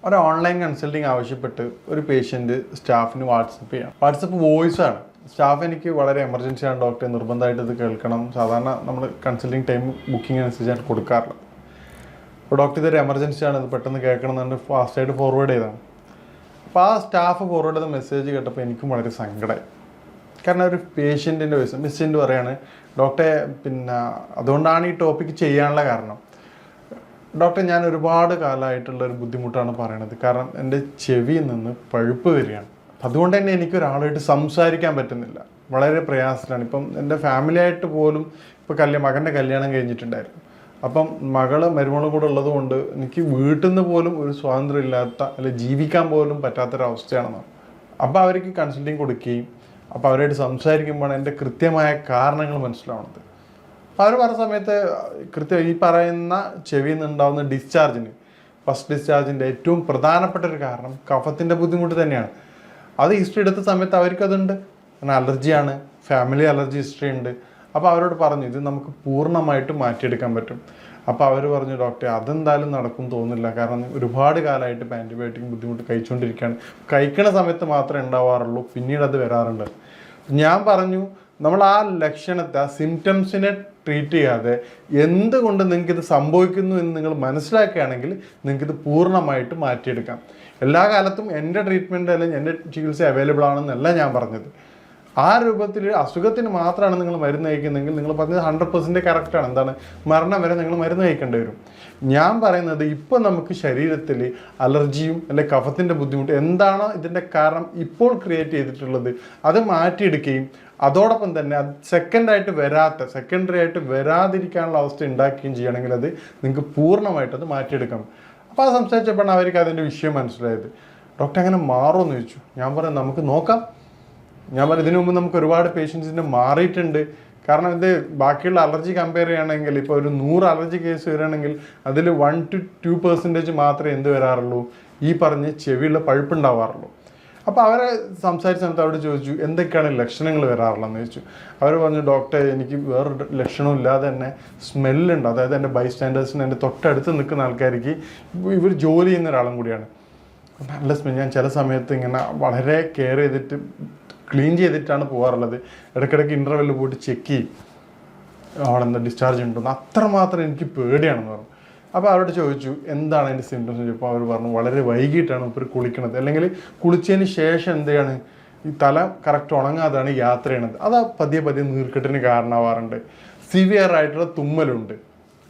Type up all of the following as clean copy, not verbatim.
ഒരു online consulting ആവശ്യപ്പെട്ട് ഒരു പേഷ്യൻറ്റ് സ്റ്റാഫിന് വാട്സപ്പ് ചെയ്യാം. വാട്സപ്പ് വോയിസ് ആണ്. സ്റ്റാഫ് എനിക്ക് വളരെ എമർജൻസി ആണ് ഡോക്ടറെ, നിർബന്ധമായിട്ട് ഇത് കേൾക്കണം. സാധാരണ നമ്മൾ കൺസൾട്ടിങ് ടൈം ബുക്കിംഗ് അനുസരിച്ചാണ് കൊടുക്കാറുള്ളത്. അപ്പോൾ ഡോക്ടർ ഇതൊരു എമർജൻസി ആണ്, ഇത് പെട്ടെന്ന് കേൾക്കണം എന്നുകൊണ്ട് ഫാസ്റ്റായിട്ട് ഫോർവേഡ് ചെയ്തതാണ്. അപ്പോൾ ആ സ്റ്റാഫ് ഫോർവേഡ് ചെയ്ത മെസ്സേജ് കേട്ടപ്പോൾ എനിക്കും വളരെ സങ്കടമായി. കാരണം ഒരു പേഷ്യൻറ്റിൻ്റെ വോയിസ് പേഷ്യൻറ്റ് പറയാണ്, ഡോക്ടറെ അതുകൊണ്ടാണ് ഈ ടോപ്പിക്ക് ചെയ്യാനുള്ള കാരണം. ഡോക്ടർ, ഞാൻ ഒരുപാട് കാലമായിട്ടുള്ള ഒരു ബുദ്ധിമുട്ടാണ് പറയണത്. കാരണം എൻ്റെ ചെവിയിൽ നിന്ന് പഴുപ്പ് വരികയാണ്. അതുകൊണ്ട് തന്നെ എനിക്കൊരാളായിട്ട് സംസാരിക്കാൻ പറ്റുന്നില്ല. വളരെ പ്രയാസത്തിലാണ്. ഇപ്പം എൻ്റെ ഫാമിലിയായിട്ട് പോലും ഇപ്പോൾ മകൻ്റെ കല്യാണം കഴിഞ്ഞിട്ടുണ്ടായിരുന്നു. അപ്പം മരുമകളും കൂടെ ഉള്ളത് കൊണ്ട് എനിക്ക് വീട്ടിൽ നിന്ന് പോലും ഒരു സ്വാതന്ത്ര്യം ഇല്ലാത്ത, അല്ലെങ്കിൽ ജീവിക്കാൻ പോലും പറ്റാത്തൊരവസ്ഥയാണെന്ന്. അപ്പോൾ അവർക്ക് കൺസൾട്ടിങ് കൊടുക്കുകയും അപ്പോൾ അവരായിട്ട് സംസാരിക്കുമ്പോൾ എൻ്റെ കൃത്യമായ കാരണങ്ങൾ മനസ്സിലാവുന്നത്. അവർ പറഞ്ഞ സമയത്ത് ഈ പറയുന്ന ചെവിയിൽ നിന്നുണ്ടാകുന്ന ഡിസ്ചാർജിന്, ഫസ്റ്റ് ഡിസ്ചാർജിൻ്റെ ഏറ്റവും പ്രധാനപ്പെട്ട ഒരു കാരണം കഫത്തിൻ്റെ ബുദ്ധിമുട്ട് തന്നെയാണ്. അത് ഹിസ്റ്ററി എടുത്ത സമയത്ത് അവർക്കതുണ്ട്. കാരണം അലർജിയാണ്, ഫാമിലി അലർജി ഹിസ്റ്ററി ഉണ്ട്. അപ്പോൾ അവരോട് പറഞ്ഞു ഇത് നമുക്ക് പൂർണ്ണമായിട്ട് മാറ്റിയെടുക്കാൻ പറ്റും. അപ്പോൾ അവർ പറഞ്ഞു, ഡോക്ടറെ അതെന്തായാലും നടക്കും തോന്നുന്നില്ല. കാരണം ഒരുപാട് കാലമായിട്ട് ആൻറ്റിബയോട്ടിക് ബുദ്ധിമുട്ട് കഴിച്ചുകൊണ്ടിരിക്കുകയാണ്. കഴിക്കണ സമയത്ത് മാത്രമേ ഉണ്ടാവാറുള്ളൂ, പിന്നീട് അത് വരാറുണ്ട്. ഞാൻ പറഞ്ഞു, നമ്മൾ ആ ലക്ഷണത്തെ, ആ സിംറ്റംസിനെ ട്രീറ്റ് ചെയ്യാതെ എന്തുകൊണ്ട് നിങ്ങൾക്കിത് സംഭവിക്കുന്നു എന്ന് നിങ്ങൾ മനസ്സിലാക്കുകയാണെങ്കിൽ നിങ്ങൾക്കിത് പൂർണ്ണമായിട്ട് മാറ്റിയെടുക്കാം. എല്ലാ കാലത്തും എൻ്റെ ട്രീറ്റ്മെൻറ്റ് അല്ലെങ്കിൽ എൻ്റെ ചികിത്സ അവൈലബിൾ ആണെന്നല്ല ഞാൻ പറഞ്ഞത്. ആ രൂപത്തിൽ അസുഖത്തിന് മാത്രമാണ് നിങ്ങൾ മരുന്ന് കഴിക്കുന്നതെങ്കിൽ നിങ്ങൾ പറഞ്ഞത് 100% കറക്റ്റാണ്. എന്താണ്, മരണം വരെ നിങ്ങൾ മരുന്ന് കഴിക്കേണ്ടി വരും. ഞാൻ പറയുന്നത് ഇപ്പോൾ നമുക്ക് ശരീരത്തിൽ അലർജിയും അല്ലെങ്കിൽ കഫത്തിൻ്റെ ബുദ്ധിമുട്ട് എന്താണോ ഇതിൻ്റെ കാരണം ഇപ്പോൾ ക്രിയേറ്റ് ചെയ്തിട്ടുള്ളത് അത് മാറ്റിയെടുക്കുകയും അതോടൊപ്പം തന്നെ അത് സെക്കൻഡറി ആയിട്ട് വരാതിരിക്കാനുള്ള അവസ്ഥ ഉണ്ടാക്കുകയും ചെയ്യണമെങ്കിൽ അത് നിങ്ങൾക്ക് പൂർണ്ണമായിട്ടത് മാറ്റിയെടുക്കാം. അപ്പോൾ അത് സംസാരിച്ചപ്പോഴാണ് അവർക്ക് അതിൻ്റെ വിഷയം മനസ്സിലായത്. ഡോക്ടർ അങ്ങനെ മാറുമെന്ന് ചോദിച്ചു. ഞാൻ പറഞ്ഞു നമുക്ക് നോക്കാം. ഞാൻ പറഞ്ഞു ഇതിനു മുമ്പ് നമുക്ക് ഒരുപാട് പേഷ്യൻസിൻ്റെ മാറിയിട്ടുണ്ട്. കാരണം ഇത് ബാക്കിയുള്ള അലർജി കമ്പയർ ചെയ്യുകയാണെങ്കിൽ ഇപ്പോൾ ഒരു 100 അലർജി കേസ് വരികയാണെങ്കിൽ അതിൽ 1 to 2% മാത്രമേ എന്ത് വരാറുള്ളൂ, ഈ പറഞ്ഞ് ചെവിയുള്ള പഴുപ്പുണ്ടാവാറുള്ളൂ. അപ്പോൾ അവരെ സംസാരിച്ച സമയത്ത് അവിടെ ചോദിച്ചു എന്തൊക്കെയാണ് ലക്ഷണങ്ങൾ വരാറുള്ളതെന്ന് ചോദിച്ചു. അവർ പറഞ്ഞു, ഡോക്ടറെ എനിക്ക് വേറൊരു ലക്ഷണവും ഇല്ലാതെ തന്നെ സ്മെല്ലുണ്ട്. അതായത് എൻ്റെ ബൈസ്റ്റാൻഡേഴ്സിന്, എൻ്റെ തൊട്ടടുത്ത് നിൽക്കുന്ന ആൾക്കാർക്ക്, ഇവർ ജോലി ചെയ്യുന്ന ഒരാളും കൂടിയാണ്, നല്ല സ്മെൽ. ഞാൻ ചില സമയത്ത് ഇങ്ങനെ വളരെ കെയർ ചെയ്തിട്ട് ക്ലീൻ ചെയ്തിട്ടാണ് പോകാറുള്ളത്. ഇടയ്ക്കിടയ്ക്ക് ഇൻ്റർവെല്ലിൽ പോയിട്ട് ചെക്ക് ചെയ്യും അവിടെ എന്താ ഡിസ്ചാർജ് ഉണ്ടെന്ന്. അത്രമാത്രം എനിക്ക് പേടിയാണെന്ന് പറഞ്ഞു. അപ്പോൾ അവരോട് ചോദിച്ചു എന്താണ് അതിൻ്റെ സിംറ്റംസ് ചോദിച്ചപ്പോൾ അവർ പറഞ്ഞു വളരെ വൈകിട്ടാണ് ഇപ്പോൾ കുളിക്കണത്, അല്ലെങ്കിൽ കുളിച്ചതിന് ശേഷം എന്താണ് ഈ തല കറക്റ്റ് ഉണങ്ങാതാണ് യാത്ര ചെയ്യണത്. അത് പതിയെ നീർക്കെട്ടിന് കാരണമാവാറുണ്ട്. സിവിയർ ആയിട്ടുള്ള തുമ്മലുണ്ട്.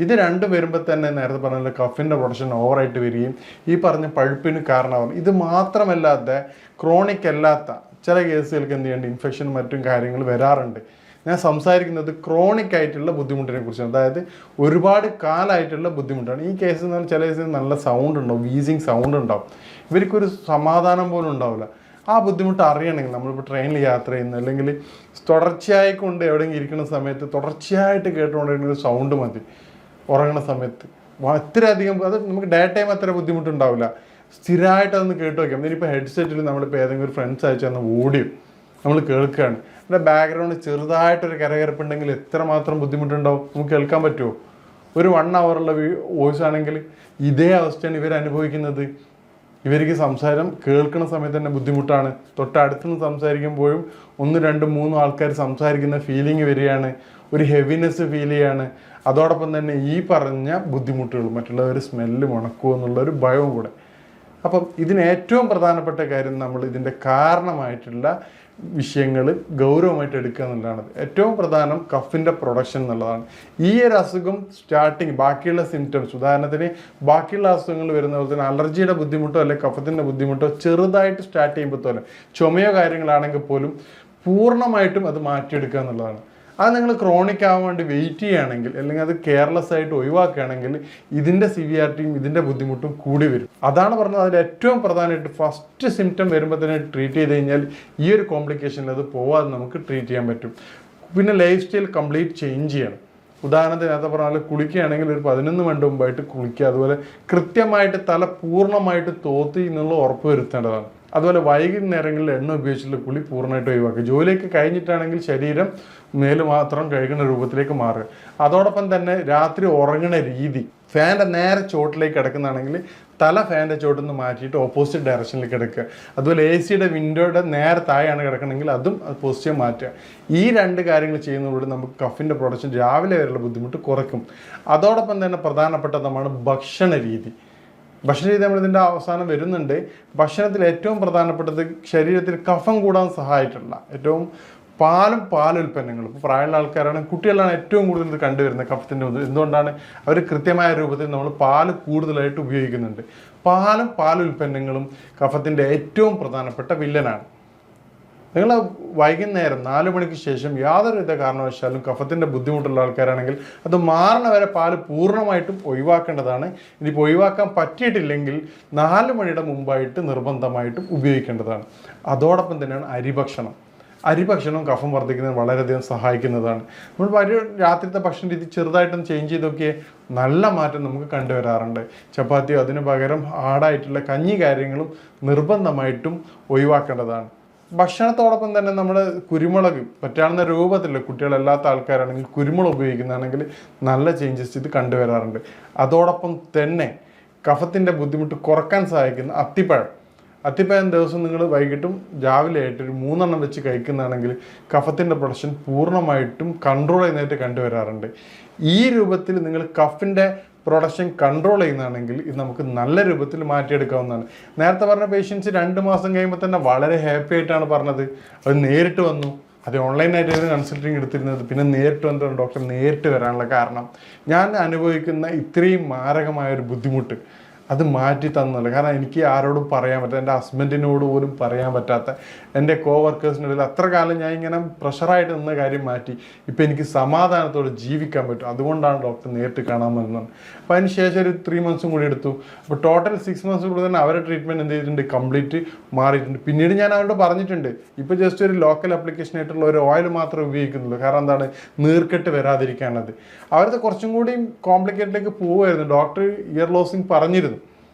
ഇത് രണ്ടും വരുമ്പോൾ തന്നെ നേരത്തെ പറഞ്ഞ കഫിൻ്റെ പ്രൊഡക്ഷൻ ഓവറായിട്ട് വരികയും ഈ പറഞ്ഞ പഴുപ്പിന് കാരണമാകും. ഇത് മാത്രമല്ലാതെ ക്രോണിക് അല്ലാത്ത ചില കേസുകൾക്ക് എന്ത് ചെയ്യേണ്ട ഇൻഫെക്ഷൻ മറ്റും കാര്യങ്ങൾ വരാറുണ്ട്. ഞാൻ സംസാരിക്കുന്നത് ക്രോണിക് ആയിട്ടുള്ള ബുദ്ധിമുട്ടിനെ കുറിച്ചാണ്. അതായത് ഒരുപാട് കാലമായിട്ടുള്ള ബുദ്ധിമുട്ടാണ്. ഈ കേസിൽ നിന്ന് ചില കേസിൽ നല്ല സൗണ്ട് ഉണ്ടാവും, വീസിങ് സൗണ്ട് ഉണ്ടാവും. ഇവർക്കൊരു സമാധാനം പോലും ഉണ്ടാവില്ല. ആ ബുദ്ധിമുട്ട് അറിയണമെങ്കിൽ നമ്മളിപ്പോൾ ട്രെയിനിൽ യാത്ര ചെയ്യുന്ന, അല്ലെങ്കിൽ തുടർച്ചയായിക്കൊണ്ട് എവിടെയെങ്കിലും ഇരിക്കുന്ന സമയത്ത് തുടർച്ചയായിട്ട് കേട്ടുകൊണ്ടിരിക്കുന്ന ഒരു സൗണ്ട് മതി. ഉറങ്ങുന്ന സമയത്ത് അത്രയധികം, അത് നമുക്ക് ഡേ ടൈം അത്ര ബുദ്ധിമുട്ടുണ്ടാവില്ല. സ്ഥിരമായിട്ട് അതൊന്ന് കേട്ട് വയ്ക്കാം. ഇനിയിപ്പോൾ ഹെഡ്സെറ്റിൽ നമ്മളിപ്പോൾ ഏതെങ്കിലും ഒരു ഫ്രണ്ട്സ് അയച്ചു തന്ന ഓഡിയോ നമ്മൾ കേൾക്കുകയാണ്, എൻ്റെ ബാക്ക്ഗ്രൗണ്ട് ചെറുതായിട്ടൊരു കരകരപ്പുണ്ടെങ്കിൽ എത്രമാത്രം ബുദ്ധിമുട്ടുണ്ടാവും നമുക്ക് കേൾക്കാൻ പറ്റുമോ? ഒരു 1 hour വോയിസ് ആണെങ്കിൽ ഇതേ അവസ്ഥയാണ് ഇവർ അനുഭവിക്കുന്നത്. ഇവർക്ക് സംസാരം കേൾക്കുന്ന സമയത്ത് തന്നെ ബുദ്ധിമുട്ടാണ്. തൊട്ടടുത്തുനിന്ന് സംസാരിക്കുമ്പോഴും 1, 2, 3 ആൾക്കാർ സംസാരിക്കുന്ന ഫീലിംഗ് വരികയാണ്. ഒരു ഹെവിനെസ് ഫീൽ ചെയ്യാണ്. അതോടൊപ്പം തന്നെ ഈ പറഞ്ഞ ബുദ്ധിമുട്ടുകൾ, മറ്റുള്ളവർ സ്മെല്ല് മണക്കുമോ എന്നുള്ളൊരു ഭയവും കൂടെ. അപ്പം ഇതിന് ഏറ്റവും പ്രധാനപ്പെട്ട കാര്യം നമ്മൾ ഇതിൻ്റെ കാരണമായിട്ടുള്ള വിഷയങ്ങൾ ഗൗരവമായിട്ട് എടുക്കുക എന്നുള്ളതാണ്. ഏറ്റവും പ്രധാനം കഫിൻ്റെ പ്രൊഡക്ഷൻ എന്നുള്ളതാണ്. ഈ ഒരു അസുഖം സ്റ്റാർട്ടിങ് ബാക്കിയുള്ള സിംറ്റംസ്, ഉദാഹരണത്തിന് ബാക്കിയുള്ള അസുഖങ്ങൾ വരുന്ന പോലെ തന്നെ അലർജിയുടെ ബുദ്ധിമുട്ടോ അല്ലെങ്കിൽ കഫത്തിൻ്റെ ബുദ്ധിമുട്ടോ ചെറുതായിട്ട് സ്റ്റാർട്ട് ചെയ്യുമ്പോൾ തന്നെ ചുമയോ കാര്യങ്ങളാണെങ്കിൽ പോലും പൂർണ്ണമായിട്ടും അത് മാറ്റിയെടുക്കുക എന്നുള്ളതാണ്. അത് നിങ്ങൾ ക്രോണിക് ആവാൻ വേണ്ടി വെയിറ്റ് ചെയ്യുകയാണെങ്കിൽ, അല്ലെങ്കിൽ അത് കെയർലെസ് ആയിട്ട് ഒഴിവാക്കുകയാണെങ്കിൽ ഇതിൻ്റെ സിവിയാരിറ്റിയും ഇതിൻ്റെ ബുദ്ധിമുട്ടും കൂടി വരും. അതാണ് പറഞ്ഞത്. അതിൽ ഏറ്റവും പ്രധാനമായിട്ട് ഫസ്റ്റ് സിംറ്റം വരുമ്പോൾ തന്നെ ട്രീറ്റ് ചെയ്ത് കഴിഞ്ഞാൽ ഈ ഒരു കോംപ്ലിക്കേഷനിൽ അത് പോവാതെ നമുക്ക് ട്രീറ്റ് ചെയ്യാൻ പറ്റും. പിന്നെ ലൈഫ് സ്റ്റൈൽ കംപ്ലീറ്റ് ചേഞ്ച് ചെയ്യണം. ഉദാഹരണത്തിന് നേരത്തെ പറഞ്ഞാൽ കുളിക്കുകയാണെങ്കിൽ ഒരു 11 മിനിറ്റ് മുമ്പായിട്ട് കുളിക്കുക. അതുപോലെ കൃത്യമായിട്ട് തല പൂർണ്ണമായിട്ട് തോത്തി എന്നുള്ള ഉറപ്പ് വരുത്തേണ്ടതാണ്. അതുപോലെ വൈകുന്നേരങ്ങളിൽ എണ്ണ ഉപയോഗിച്ചുള്ള കുളി പൂർണ്ണമായിട്ട് ഒഴിവാക്കുക. ജോലിയൊക്കെ കഴിഞ്ഞിട്ടാണെങ്കിൽ ശരീരം മേല് മാത്രം കഴുകുന്ന രൂപത്തിലേക്ക് മാറുക. അതോടൊപ്പം തന്നെ രാത്രി ഉറങ്ങുന്ന രീതി, ഫാൻ്റെ നേരെ ചോട്ടിലേക്ക് കിടക്കുന്നതാണെങ്കിൽ തല ഫാൻ്റെ ചോട്ടിൽ നിന്ന് മാറ്റിയിട്ട് ഓപ്പോസിറ്റ് ഡയറക്ഷനിൽ കിടക്കുക. അതുപോലെ എ സിയുടെ വിൻഡോയുടെ നേരെ താഴെയാണ് കിടക്കണമെങ്കിൽ അതും പോസിറ്റീവ് മാറ്റുക. ഈ 2 കാര്യങ്ങൾ ചെയ്യുന്നതോടെ നമുക്ക് കഫിൻ്റെ പ്രൊഡക്ഷൻ രാവിലെ വരെയുള്ള ബുദ്ധിമുട്ട് കുറയ്ക്കും. അതോടൊപ്പം തന്നെ പ്രധാനപ്പെട്ടതാണ് ഭക്ഷണ രീതി. ഭക്ഷണ രീതി നമ്മളിതിൻ്റെ അവസാനം വരുന്നുണ്ട്. ഭക്ഷണത്തിൽ ഏറ്റവും പ്രധാനപ്പെട്ടത് ശരീരത്തിൽ കഫം കൂടാൻ സഹായിച്ചിട്ടുള്ള ഏറ്റവും പാലുൽപ്പന്നങ്ങൾ. ഇപ്പോൾ പ്രായമുള്ള ആൾക്കാരാണ്, കുട്ടികളാണ് ഏറ്റവും കൂടുതൽ ഇത് കണ്ടുവരുന്നത് കഫത്തിൻ്റെ. എന്തുകൊണ്ടാണ്? അവർ കൃത്യമായ രൂപത്തിൽ നമ്മൾ പാല് കൂടുതലായിട്ട് ഉപയോഗിക്കുന്നുണ്ട്. പാലുൽപ്പന്നങ്ങളും കഫത്തിൻ്റെ ഏറ്റവും പ്രധാനപ്പെട്ട വില്ലനാണ്. നിങ്ങൾ വൈകുന്നേരം 4 മണിക്ക് ശേഷം യാതൊരുവിധ കാരണവശാലും കഫത്തിൻ്റെ ബുദ്ധിമുട്ടുള്ള ആൾക്കാരാണെങ്കിൽ അത് മാറണ വരെ പാല് പൂർണ്ണമായിട്ടും ഒഴിവാക്കേണ്ടതാണ്. ഇനിയിപ്പോൾ ഒഴിവാക്കാൻ പറ്റിയിട്ടില്ലെങ്കിൽ 4 മണിയുടെ മുമ്പായിട്ട് നിർബന്ധമായിട്ടും ഉപയോഗിക്കേണ്ടതാണ്. അതോടൊപ്പം തന്നെയാണ് അരിഭക്ഷണം കഫം വർദ്ധിക്കുന്നതിന് വളരെയധികം സഹായിക്കുന്നതാണ്. നമ്മൾ രാത്രിത്തെ ഭക്ഷണ രീതി ചെറുതായിട്ടൊന്ന് ചേഞ്ച് ചെയ്ത് നോക്കിയാൽ നല്ല മാറ്റം നമുക്ക് കണ്ടുവരാറുണ്ട്. ചപ്പാത്തിയോ അതിന് പകരം ഹാർഡായിട്ടുള്ള കഞ്ഞി കാര്യങ്ങളും നിർബന്ധമായിട്ടും ഒഴിവാക്കേണ്ടതാണ്. ഭക്ഷണത്തോടൊപ്പം തന്നെ നമ്മൾ കുരുമുളക് പറ്റാവുന്ന രൂപത്തില്ല, കുട്ടികളല്ലാത്ത ആൾക്കാരാണെങ്കിൽ കുരുമുളക് ഉപയോഗിക്കുന്നതാണെങ്കിൽ നല്ല ചേഞ്ചസ് ഇത് കണ്ടുവരാറുണ്ട്. അതോടൊപ്പം തന്നെ കഫത്തിൻ്റെ ബുദ്ധിമുട്ട് കുറക്കാൻ സഹായിക്കുന്ന അത്തിപ്പഴം ദിവസം നിങ്ങൾ വൈകിട്ടും രാവിലെ ആയിട്ട് ഒരു 3 എണ്ണം വെച്ച് കഴിക്കുന്നതാണെങ്കിൽ കഫത്തിൻ്റെ പ്രൊഡക്ഷൻ പൂർണ്ണമായിട്ടും കൺട്രോൾ ചെയ്യുന്നതായിട്ട് കണ്ടുവരാറുണ്ട്. ഈ രൂപത്തിൽ നിങ്ങൾ കഫിൻ്റെ പ്രൊഡക്ഷൻ കൺട്രോൾ ചെയ്യുന്നതാണെങ്കിൽ ഇത് നമുക്ക് നല്ല രൂപത്തിൽ മാറ്റിയെടുക്കാവുന്നതാണ്. നേരത്തെ പറഞ്ഞ പേഷ്യൻസ് 2 മാസം കഴിയുമ്പോൾ തന്നെ വളരെ ഹാപ്പി ആയിട്ടാണ് പറഞ്ഞത്. അത് നേരിട്ട് വന്നു. അത് ഓൺലൈനായിട്ടായിരുന്നു കൺസൾട്ടിങ് എടുത്തിരുന്നത്. പിന്നെ നേരിട്ട് വന്നിട്ട് ഡോക്ടർ നേരിട്ട് വരാനുള്ള കാരണം ഞാൻ അനുഭവിക്കുന്ന ഇത്രയും മാരകമായൊരു ബുദ്ധിമുട്ട് അത് മാറ്റി തന്നല്ല. കാരണം എനിക്ക് ആരോടും പറയാൻ പറ്റാത്ത, എൻ്റെ ഹസ്ബൻഡിനോട് പോലും പറയാൻ പറ്റാത്ത, എൻ്റെ കോവർക്കേഴ്സിനിടയിൽ അത്ര കാലം ഞാൻ ഇങ്ങനെ പ്രഷറായിട്ട് നിന്ന കാര്യം മാറ്റി ഇപ്പം എനിക്ക് സമാധാനത്തോടെ ജീവിക്കാൻ പറ്റും. അതുകൊണ്ടാണ് ഡോക്ടർ നേരിട്ട് കാണാൻ വരുന്നത്. അപ്പോൾ അതിന് ശേഷം ഒരു 3 മന്ത്സും കൂടി എടുത്തു. അപ്പോൾ ടോട്ടൽ 6 മന്ത്സ് കൂടി തന്നെ അവരുടെ ട്രീറ്റ്മെൻറ്റ് എന്ത് ചെയ്തിട്ടുണ്ട്, കംപ്ലീറ്റ് മാറിയിട്ടുണ്ട്. പിന്നീട് ഞാൻ അവരോട് പറഞ്ഞിട്ടുണ്ട്, ഇപ്പോൾ ജസ്റ്റ് ഒരു ലോക്കൽ ആപ്ലിക്കേഷൻ ആയിട്ടുള്ള ഒരു ഓയിൽ മാത്രമേ ഉപയോഗിക്കുന്നുള്ളൂ. കാരണം എന്താണ്, നീർക്കെട്ട് വരാതിരിക്കാനുള്ളത്. അവരത് കുറച്ചും കൂടി കോംപ്ലിക്കേറ്റിലേക്ക് പോവുമായിരുന്നു. ഡോക്ടർ ഇയർ ലോസിങ് പറഞ്ഞിരുന്നു.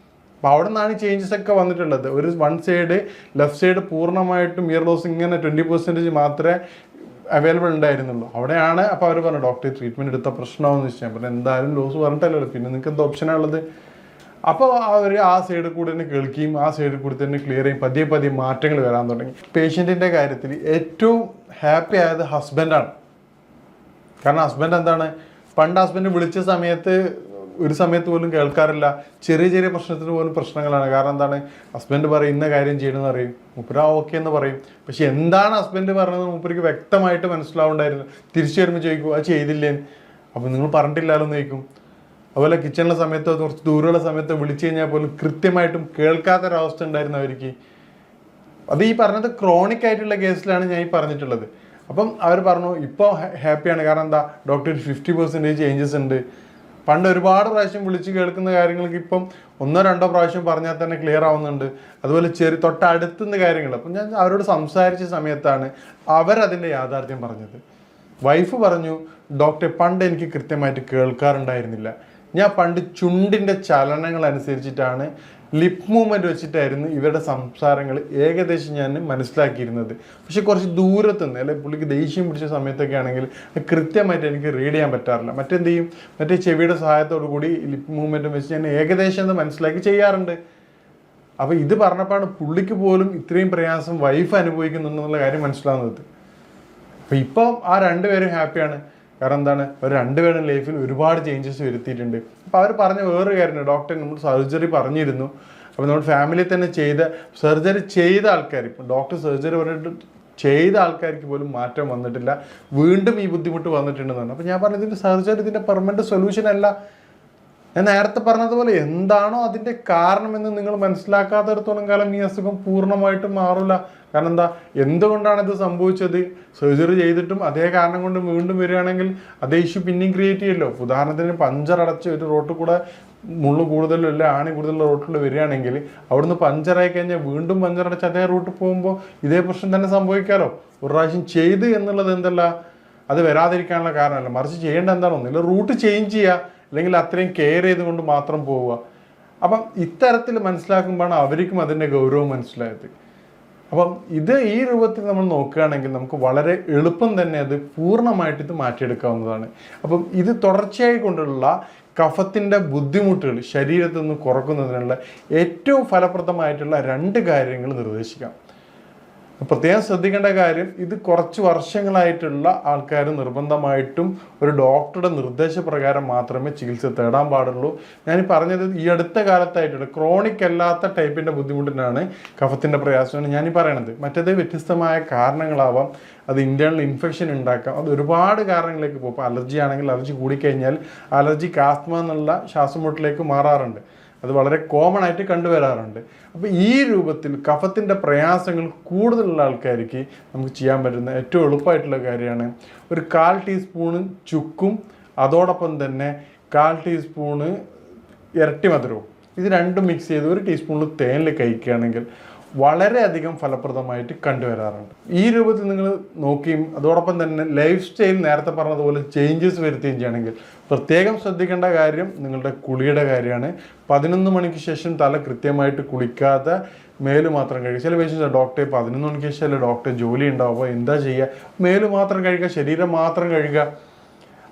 അപ്പോൾ അവിടെ നിന്നാണ് ചേഞ്ചസ് ഒക്കെ വന്നിട്ടുള്ളത്. ഒരു 1 സൈഡ് ലെഫ്റ്റ് സൈഡ് പൂർണ്ണമായിട്ടും ഇയർ ലോസ് ഇങ്ങനെ 20% മാത്രമേ അവൈലബിൾ ഉണ്ടായിരുന്നുള്ളൂ. അവിടെയാണ് അപ്പോൾ അവർ പറഞ്ഞു ഡോക്ടർ ട്രീറ്റ്മെൻറ്റ് എടുത്ത പ്രശ്നമാണെന്ന് വെച്ചാൽ. അപ്പം എന്തായാലും ലോസ് പറഞ്ഞിട്ടല്ലോ, പിന്നെ നിങ്ങൾക്ക് എന്താ ഓപ്ഷനാണുള്ളത്. അപ്പോൾ അവർ ആ സൈഡിൽ കൂടി തന്നെ കേൾക്കുകയും ആ സൈഡിൽ കൂടി തന്നെ ക്ലിയർ ചെയ്യും. പതിയെ മാറ്റങ്ങൾ വരാൻ തുടങ്ങി. പേഷ്യൻറ്റിൻ്റെ കാര്യത്തിൽ ഏറ്റവും ഹാപ്പി ആയത് ഹസ്ബൻഡാണ്. കാരണം ഹസ്ബൻഡ് എന്താണ്, പണ്ട് ഹസ്ബൻഡ് വിളിച്ച സമയത്ത് ഒരു സമയത്ത് പോലും കേൾക്കാറില്ല. ചെറിയ പ്രശ്നത്തിന് പോലും പ്രശ്നങ്ങളാണ്. കാരണം എന്താണ്, ഹസ്ബൻഡ് പറയും ഇന്ന കാര്യം ചെയ്യണമെന്ന് പറയും, മൂപ്പര ഓക്കെ എന്ന് പറയും. പക്ഷെ എന്താണ് ഹസ്ബൻഡ് പറഞ്ഞത് മൂപ്പർക്ക് വ്യക്തമായിട്ട് മനസ്സിലാവുണ്ടായിരുന്നു. തിരിച്ചു വരുമ്പോൾ ചോദിക്കും അത് ചെയ്തില്ലേന്ന്. അപ്പോൾ നിങ്ങൾ പറഞ്ഞിട്ടില്ലാലോ എന്ന് ചോദിക്കും. അതുപോലെ കിച്ചണിലെ സമയത്തോ കുറച്ച് ദൂരമുള്ള സമയത്തോ വിളിച്ചു കഴിഞ്ഞാൽ പോലും കൃത്യമായിട്ടും കേൾക്കാത്തൊരവസ്ഥ ഉണ്ടായിരുന്നു അവർക്ക്. അത് ഈ പറഞ്ഞത് ക്രോണിക് ആയിട്ടുള്ള കേസിലാണ് ഞാൻ ഈ പറഞ്ഞിട്ടുള്ളത്. അപ്പം അവർ പറഞ്ഞു ഇപ്പോൾ ഹാപ്പിയാണ്. കാരണം എന്താ, ഡോക്ടർ 50% ചേഞ്ചസ് ഉണ്ട്. പണ്ട് ഒരുപാട് പ്രാവശ്യം വിളിച്ച് കേൾക്കുന്ന കാര്യങ്ങൾക്ക് ഇപ്പം 1-2 പ്രാവശ്യം പറഞ്ഞാൽ തന്നെ ക്ലിയർ ആവുന്നുണ്ട്. അതുപോലെ തൊട്ടടുത്തുന്ന കാര്യങ്ങൾ. അപ്പം ഞാൻ അവരോട് സംസാരിച്ച സമയത്താണ് അവരതിൻ്റെ യാഥാർത്ഥ്യം പറഞ്ഞത്. വൈഫ് പറഞ്ഞു, ഡോക്ടറെ പണ്ട് എനിക്ക് കൃത്യമായിട്ട് കേൾക്കാറുണ്ടായിരുന്നില്ല. ഞാൻ പണ്ട് ചുണ്ടിൻ്റെ ചലനങ്ങൾ അനുസരിച്ചിട്ടാണ്, ലിപ്പ് മൂവ്മെൻറ്റ് വെച്ചിട്ടായിരുന്നു ഇവരുടെ സംസാരങ്ങൾ ഏകദേശം ഞാൻ മനസ്സിലാക്കിയിരുന്നത്. പക്ഷെ കുറച്ച് ദൂരത്തുനിന്ന്, അല്ലെങ്കിൽ പുള്ളിക്ക് ദേഷ്യം പിടിച്ച സമയത്തൊക്കെ ആണെങ്കിൽ കൃത്യമായിട്ട് എനിക്ക് റീഡ് ചെയ്യാൻ പറ്റാറില്ല. മറ്റെന്ത് ചെയ്യും, മറ്റേ ചെവിയുടെ സഹായത്തോടു കൂടി ലിപ്പ് മൂവ്മെൻറ്റും വെച്ച് ഞാൻ ഏകദേശം ഒന്ന് മനസ്സിലാക്കി ചെയ്യാറുണ്ട്. അപ്പോൾ ഇത് പറഞ്ഞപ്പോഴാണ് പുള്ളിക്ക് പോലും ഇത്രയും പ്രയാസം വൈഫ് അനുഭവിക്കുന്നുണ്ടെന്നുള്ള കാര്യം മനസ്സിലാവുന്നത്. അപ്പോൾ ഇപ്പോൾ ആ 2 പേരും ഹാപ്പിയാണ്. കാരണം എന്താണ്, അവർ 2 പേരും ലൈഫിൽ ഒരുപാട് ചേഞ്ചസ് വരുത്തിയിട്ടുണ്ട്. അപ്പോൾ അവർ പറഞ്ഞ വേറൊരു കാര്യമാണ്, ഡോക്ടർ നമ്മൾ സർജറി പറഞ്ഞിരുന്നു. അപ്പോൾ നമ്മൾ ഫാമിലി തന്നെ സർജറി ചെയ്ത ആൾക്കാർ, ഇപ്പം ഡോക്ടർ സർജറി പറഞ്ഞിട്ട് ചെയ്ത ആൾക്കാർക്ക് പോലും മാറ്റം വന്നിട്ടില്ല, വീണ്ടും ഈ ബുദ്ധിമുട്ട് വന്നിട്ടുണ്ടെന്നാണ്. അപ്പോൾ ഞാൻ പറഞ്ഞത് ഇതിൻ്റെ സർജറി ഇതിൻ്റെ പെർമനൻറ്റ് സൊല്യൂഷൻ അല്ല. ഞാൻ നേരത്തെ പറഞ്ഞതുപോലെ എന്താണോ അതിൻ്റെ കാരണമെന്ന് നിങ്ങൾ മനസ്സിലാക്കാത്തടത്തോളം കാലം ഈ അസുഖം പൂർണ്ണമായിട്ടും മാറില്ല. കാരണം എന്താ, എന്തുകൊണ്ടാണ് ഇത് സംഭവിച്ചത്, സർജറി ചെയ്തിട്ടും അതേ കാരണം കൊണ്ട് വീണ്ടും വരികയാണെങ്കിൽ അതേ ഇഷ്യൂ പിന്നെയും ക്രിയേറ്റ് ചെയ്യുമല്ലോ. ഉദാഹരണത്തിന് പഞ്ചറടച്ച് ഒരു റോട്ടിൽ കൂടെ മുള്ളു കൂടുതലും അല്ല ആണി കൂടുതലുള്ള റോട്ടിൽ വരികയാണെങ്കിൽ അവിടുന്ന് പഞ്ചറായി കഴിഞ്ഞാൽ വീണ്ടും പഞ്ചറടച്ച് അതേ റൂട്ടിൽ പോകുമ്പോൾ ഇതേ പ്രശ്നം തന്നെ സംഭവിക്കാമല്ലോ. ഒരു പ്രാവശ്യം ചെയ്ത് എന്നുള്ളത് എന്തല്ല, അത് വരാതിരിക്കാനുള്ള കാരണമല്ല. മറിച്ച് ചെയ്യേണ്ട എന്താണോ, ഒന്നില്ല റൂട്ട് ചേഞ്ച് ചെയ്യുക, അല്ലെങ്കിൽ അത്രയും കെയർ ചെയ്തുകൊണ്ട് മാത്രം പോവുക. അപ്പം ഇത്തരത്തിൽ മനസ്സിലാക്കുമ്പോഴാണ് അവർക്കും അതിൻ്റെ ഗൗരവം മനസ്സിലായത്. അപ്പം ഇത് ഈ രൂപത്തിൽ നമ്മൾ നോക്കുകയാണെങ്കിൽ നമുക്ക് വളരെ എളുപ്പം തന്നെ അത് പൂർണ്ണമായിട്ട് ഇത് മാറ്റിയെടുക്കാവുന്നതാണ്. അപ്പം ഇത് തുടർച്ചയായി കൊണ്ടുള്ള കഫത്തിൻ്റെ ബുദ്ധിമുട്ടുകൾ ശരീരത്തിൽ നിന്ന് കുറക്കുന്നതിനുള്ള ഏറ്റവും ഫലപ്രദമായിട്ടുള്ള 2 കാര്യങ്ങൾ നിർദ്ദേശിക്കാം. പ്രത്യേകം ശ്രദ്ധിക്കേണ്ട കാര്യം, ഇത് കുറച്ച് വർഷങ്ങളായിട്ടുള്ള ആൾക്കാർ നിർബന്ധമായിട്ടും ഒരു ഡോക്ടറുടെ നിർദ്ദേശപ്രകാരം മാത്രമേ ചികിത്സ തേടാൻ പാടുള്ളൂ. ഞാൻ പറഞ്ഞത് ഈ അടുത്ത കാലത്തായിട്ടുള്ള ക്രോണിക് അല്ലാത്ത ടൈപ്പിൻ്റെ ബുദ്ധിമുട്ടിനാണ്, കഫത്തിൻ്റെ പ്രയാസമാണ് ഞാൻ പറയണത്. മറ്റേത് വ്യത്യസ്തമായ കാരണങ്ങളാവാം, അത് ഇൻറ്റേർണൽ ഇൻഫെക്ഷൻ ഉണ്ടാക്കാം, അത് ഒരുപാട് കാരണങ്ങളിലേക്ക് പോകും. ഇപ്പോൾ അലർജി ആണെങ്കിൽ അലർജി കൂടിക്കഴിഞ്ഞാൽ അലർജിക്ക് ആസ്മ എന്നുള്ള ശ്വാസമുട്ടലേക്ക് മാറാറുണ്ട്. അത് വളരെ കോമൺ ആയിട്ട് കണ്ടുവരാറുണ്ട്. അപ്പോൾ ഈ രൂപത്തിൽ കഫത്തിൻ്റെ പ്രയാസങ്ങൾ കൂടുതലുള്ള ആൾക്കാർക്ക് നമുക്ക് ചെയ്യാൻ പറ്റുന്ന ഏറ്റവും എളുപ്പമായിട്ടുള്ള കാര്യമാണ് ഒരു 1/4 ടീസ്പൂണ് ചുക്കും അതോടൊപ്പം തന്നെ 1/4 ടീസ്പൂണ് ഇരട്ടി മധുരവും, ഇത് രണ്ടും മിക്സ് ചെയ്ത് 1 ടീസ്പൂണിൽ തേനിൽ കഴിക്കുകയാണെങ്കിൽ വളരെയധികം ഫലപ്രദമായിട്ട് കണ്ടുവരാറുണ്ട്. ഈ രൂപത്തിൽ നിങ്ങൾ നോക്കിയും അതോടൊപ്പം തന്നെ ലൈഫ് സ്റ്റൈൽ നേരത്തെ പറഞ്ഞതുപോലെ ചേഞ്ചസ് വരുത്തുകയും ചെയ്യണമെങ്കിൽ പ്രത്യേകം ശ്രദ്ധിക്കേണ്ട കാര്യം നിങ്ങളുടെ കുളിയുടെ കാര്യമാണ്. 11 മണിക്ക് ശേഷം തല കൃത്യമായിട്ട് കുളിക്കാതെ മേല് മാത്രം കഴിക്കുക. ചില പേഷ്യൻസ് ഡോക്ടറെ 11 മണിക്ക് ശേഷമല്ലേ ഡോക്ടർ ജോലി ഉണ്ടാവുമ്പോൾ എന്താ ചെയ്യുക, മേല് മാത്രം കഴിക്കുക, ശരീരം മാത്രം കഴുകുക.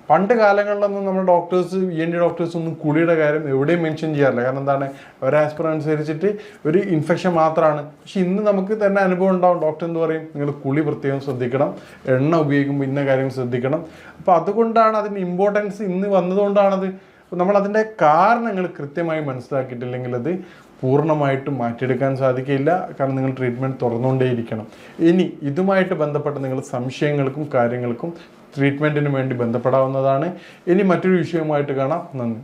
പണ്ട് കാലങ്ങളിലൊന്നും നമ്മുടെ ഡോക്ടേഴ്സ്, ENT ഡോക്ടേഴ്സ് ഒന്നും കുളിയുടെ കാര്യം എവിടെയും മെൻഷൻ ചെയ്യാറില്ല. കാരണം എന്താണ്, ഒരു ആസ്പിറ അനുസരിച്ചിട്ട് ഒരു ഇൻഫെക്ഷൻ മാത്രമാണ്. പക്ഷെ ഇന്ന് നമുക്ക് തന്നെ അനുഭവം ഉണ്ടാവും. ഡോക്ടർ എന്ന് പറയും നിങ്ങൾ കുളി പ്രത്യേകം ശ്രദ്ധിക്കണം, എണ്ണ ഉപയോഗിക്കുമ്പോൾ ഇന്ന കാര്യം ശ്രദ്ധിക്കണം. അപ്പോൾ അതുകൊണ്ടാണ് അതിൻ്റെ ഇമ്പോർട്ടൻസ് ഇന്ന് വന്നതുകൊണ്ടാണത്. നമ്മളതിൻ്റെ കാരണങ്ങൾ കൃത്യമായി മനസ്സിലാക്കിയിട്ടില്ലെങ്കിൽ അത് പൂർണ്ണമായിട്ടും മാറ്റിയെടുക്കാൻ സാധിക്കില്ല. കാരണം നിങ്ങൾ ട്രീറ്റ്മെൻറ്റ് തുറന്നുകൊണ്ടേയിരിക്കണം. ഇനി ഇതുമായിട്ട് ബന്ധപ്പെട്ട നിങ്ങൾ സംശയങ്ങൾക്കും കാര്യങ്ങൾക്കും ട്രീറ്റ്മെൻറ്റിന് വേണ്ടി ബന്ധപ്പെടാവുന്നതാണ്. ഇനി മറ്റൊരു വിഷയവുമായിട്ട് കാണാം. നന്ദി.